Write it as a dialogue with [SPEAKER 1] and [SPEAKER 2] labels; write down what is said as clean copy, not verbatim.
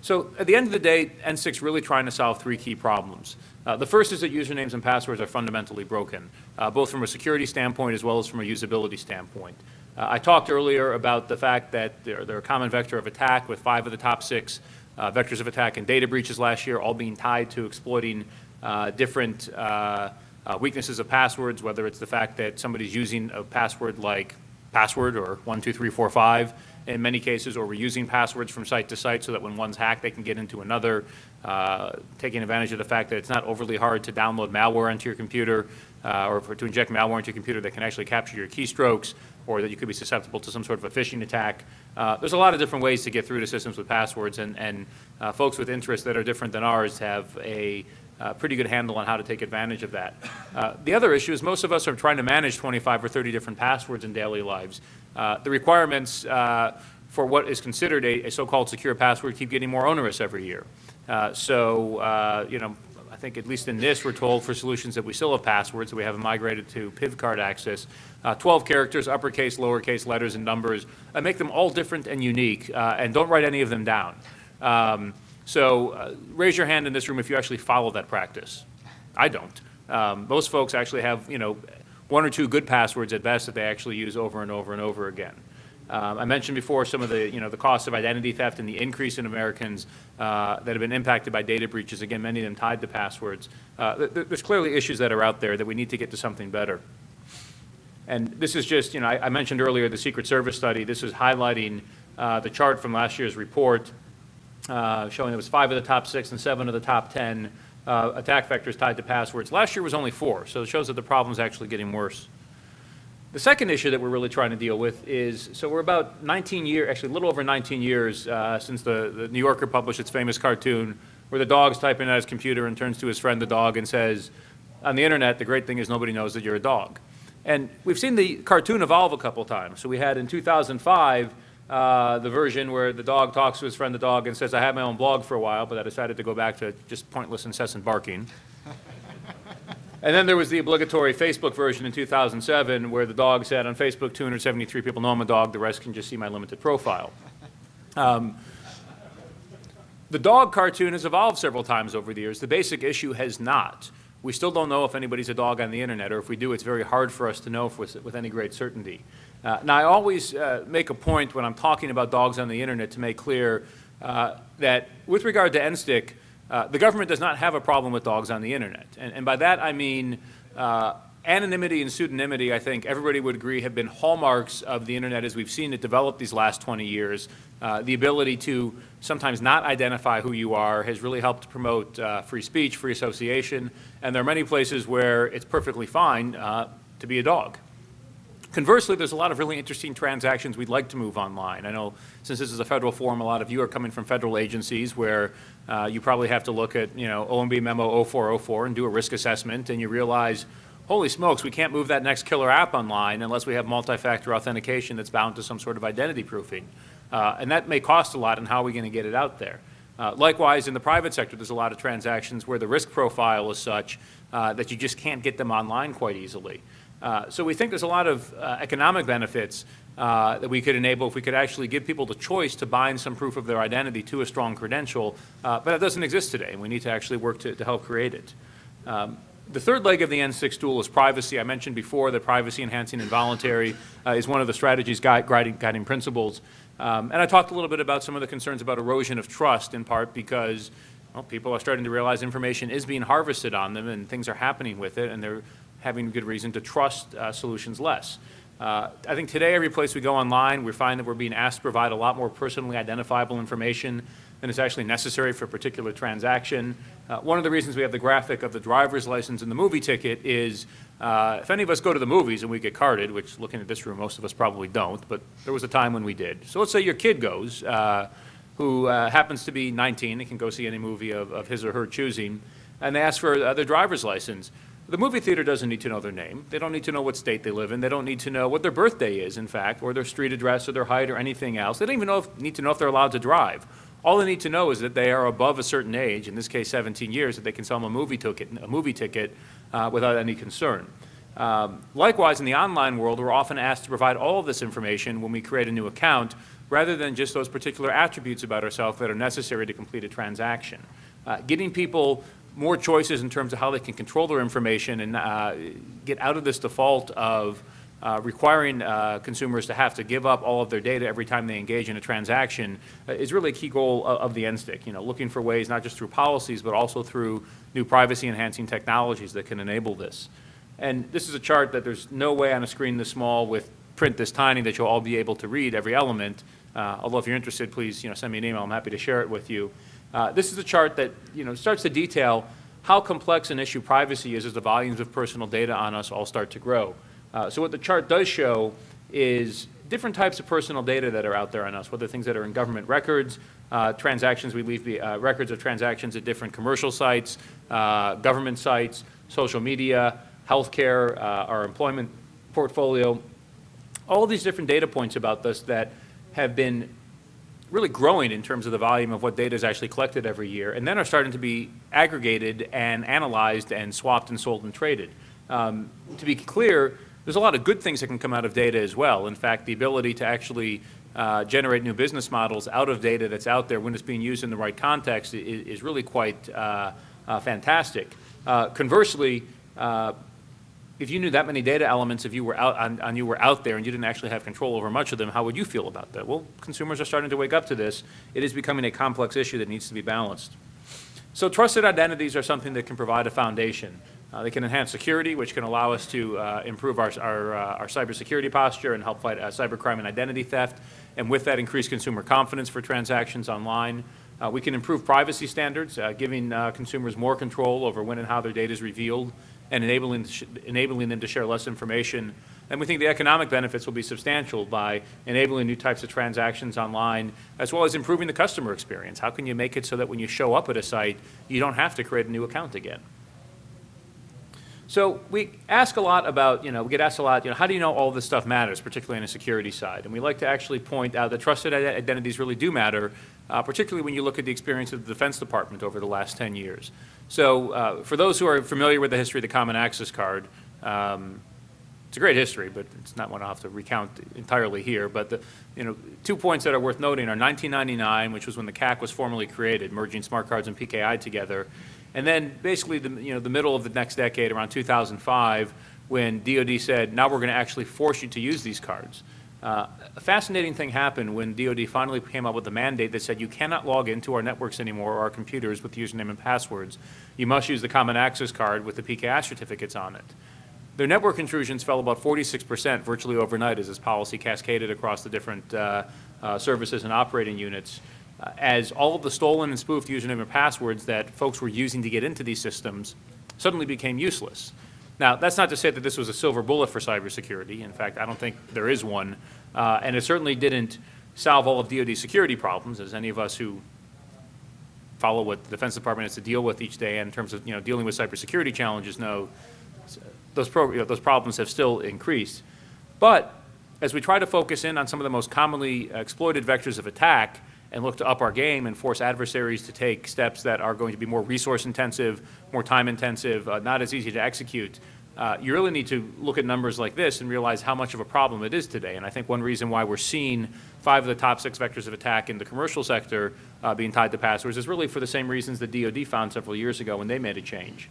[SPEAKER 1] So at the end of the day, N6 really trying to solve three key problems. The first is that usernames and passwords are fundamentally broken, both from a security standpoint as well as from a usability standpoint. I talked earlier about the fact that they're a common vector of attack, with 5 of the top 6 vectors of attack and data breaches last year all being tied to exploiting different weaknesses of passwords, whether it's the fact that somebody's using a password like password or 12345 in many cases, or we're using passwords from site to site so that when one's hacked, they can get into another, taking advantage of the fact that it's not overly hard to download malware into your computer or to inject malware into your computer that can actually capture your keystrokes, or that you could be susceptible to some sort of a phishing attack. There's a lot of different ways to get through to systems with passwords, and folks with interests that are different than ours have a pretty good handle on how to take advantage of that. The other issue is most of us are trying to manage 25 or 30 different passwords in daily lives. The requirements for what is considered a so-called secure password keep getting more onerous every year. I think at least in this, we're told for solutions that we still have passwords, that we haven't migrated to PIV card access, 12 characters, uppercase, lowercase, letters, and numbers, make them all different and unique, and don't write any of them down. Raise your hand in this room if you actually follow that practice. I don't. Most folks actually have, 1 or 2 good passwords at best that they actually use over and over and over again. I mentioned before some of the, the cost of identity theft and the increase in Americans that have been impacted by data breaches, again, many of them tied to passwords. There's clearly issues that are out there that we need to get to something better. And this is just, I mentioned earlier the Secret Service study. This is highlighting the chart from last year's report showing it was 5 of the top 6 and 7 of the top 10 attack vectors tied to passwords. Last year was only 4, so it shows that the problem is actually getting worse. The second issue that we're really trying to deal with is, so we're about 19 years, actually a little over 19 years since the New Yorker published its famous cartoon where the dog's typing at his computer and turns to his friend the dog and says, on the internet, the great thing is nobody knows that you're a dog. And we've seen the cartoon evolve a couple times. So we had in 2005 the version where the dog talks to his friend the dog and says, I had my own blog for a while, but I decided to go back to just pointless, incessant barking. And then there was the obligatory Facebook version in 2007 where the dog said, on Facebook, 273 people know I'm a dog, the rest can just see my limited profile. The dog cartoon has evolved several times over the years. The basic issue has not. We still don't know if anybody's a dog on the internet, or if we do, it's very hard for us to know with any great certainty. Now, I always make a point when I'm talking about dogs on the internet to make clear that with regard to NSTIC, the government does not have a problem with dogs on the internet. And by that I mean anonymity and pseudonymity, I think everybody would agree, have been hallmarks of the internet as we've seen it develop these last 20 years. The ability to sometimes not identify who you are has really helped to promote free speech, free association, and there are many places where it's perfectly fine to be a dog. Conversely, there's a lot of really interesting transactions we'd like to move online. I know since this is a federal forum, a lot of you are coming from federal agencies where you probably have to look at, OMB memo 0404 and do a risk assessment, and you realize, holy smokes, we can't move that next killer app online unless we have multi-factor authentication that's bound to some sort of identity proofing. And that may cost a lot, and how are we going to get it out there? Likewise, in the private sector, there's a lot of transactions where the risk profile is such that you just can't get them online quite easily. So we think there's a lot of economic benefits that we could enable if we could actually give people the choice to bind some proof of their identity to a strong credential, but that doesn't exist today, and we need to actually work to help create it. The third leg of the N6 stool is privacy. I mentioned before that privacy enhancing and voluntary is one of the strategy's guiding principles. And I talked a little bit about some of the concerns about erosion of trust, in part because people are starting to realize information is being harvested on them and things are happening with it, and they're having good reason to trust solutions less. I think today, every place we go online, we find that we're being asked to provide a lot more personally identifiable information than is actually necessary for a particular transaction. One of the reasons we have the graphic of the driver's license and the movie ticket is if any of us go to the movies and we get carded, which looking at this room, most of us probably don't, but there was a time when we did. So let's say your kid goes, who happens to be 19, and can go see any movie of his or her choosing, and they ask for their driver's license. The movie theater doesn't need to know their name. They don't need to know what state they live in. They don't need to know what their birthday is, in fact, or their street address or their height or anything else. They don't even need to know if they're allowed to drive. All they need to know is that they are above a certain age, in this case 17 years, that they can sell them a movie ticket without any concern. Likewise, in the online world, we're often asked to provide all of this information when we create a new account, rather than just those particular attributes about ourselves that are necessary to complete a transaction. Getting people more choices in terms of how they can control their information and get out of this default of requiring consumers to have to give up all of their data every time they engage in a transaction is really a key goal of the NSTIC. Looking for ways not just through policies but also through new privacy-enhancing technologies that can enable this. And this is a chart that there's no way on a screen this small with print this tiny that you'll all be able to read every element. Although if you're interested, please send me an email. I'm happy to share it with you. This is a chart that starts to detail how complex an issue privacy is as the volumes of personal data on us all start to grow. So what the chart does show is different types of personal data that are out there on us, whether things that are in government records, transactions we leave, records of transactions at different commercial sites, government sites, social media, healthcare, our employment portfolio, all of these different data points about this that have been really growing in terms of the volume of what data is actually collected every year, and then are starting to be aggregated and analyzed and swapped and sold and traded. To be clear, there's a lot of good things that can come out of data as well. In fact, the ability to actually generate new business models out of data that's out there when it's being used in the right context is really quite fantastic. Conversely, if you knew that many data elements, if you were out there and you didn't actually have control over much of them, how would you feel about that? Well, consumers are starting to wake up to this. It is becoming a complex issue that needs to be balanced. So trusted identities are something that can provide a foundation. They can enhance security, which can allow us to improve our cybersecurity posture and help fight cybercrime and identity theft, and with that increase consumer confidence for transactions online. We can improve privacy standards, giving consumers more control over when and how their data is revealed and enabling them to share less information. And we think the economic benefits will be substantial by enabling new types of transactions online, as well as improving the customer experience. How can you make it so that when you show up at a site, you don't have to create a new account again? So we ask a lot about, we get asked a lot, how do you know all this stuff matters, particularly on the security side? And we like to actually point out that trusted identities really do matter, particularly when you look at the experience of the Defense Department over the last 10 years. So for those who are familiar with the history of the Common Access Card, it's a great history, but it's not one I'll have to recount entirely here. But the 2 points that are worth noting are 1999, which was when the CAC was formally created, merging smart cards and PKI together. And then basically the middle of the next decade, around 2005, when DoD said, now we're going to actually force you to use these cards. A fascinating thing happened when DoD finally came up with a mandate that said you cannot log into our networks anymore or our computers with username and passwords. You must use the Common Access Card with the PKI certificates on it. Their network intrusions fell about 46% virtually overnight as this policy cascaded across the different services and operating units, as all of the stolen and spoofed username and passwords that folks were using to get into these systems suddenly became useless. Now, that's not to say that this was a silver bullet for cybersecurity. In fact, I don't think there is one. And it certainly didn't solve all of DoD's security problems, as any of us who follow what the Defense Department has to deal with each day in terms of dealing with cybersecurity challenges know. Those problems have still increased. But as we try to focus in on some of the most commonly exploited vectors of attack and look to up our game and force adversaries to take steps that are going to be more resource intensive, more time intensive, not as easy to execute, you really need to look at numbers like this and realize how much of a problem it is today. And I think one reason why we're seeing 5 of the top 6 vectors of attack in the commercial sector being tied to passwords is really for the same reasons the DoD found several years ago when they made a change.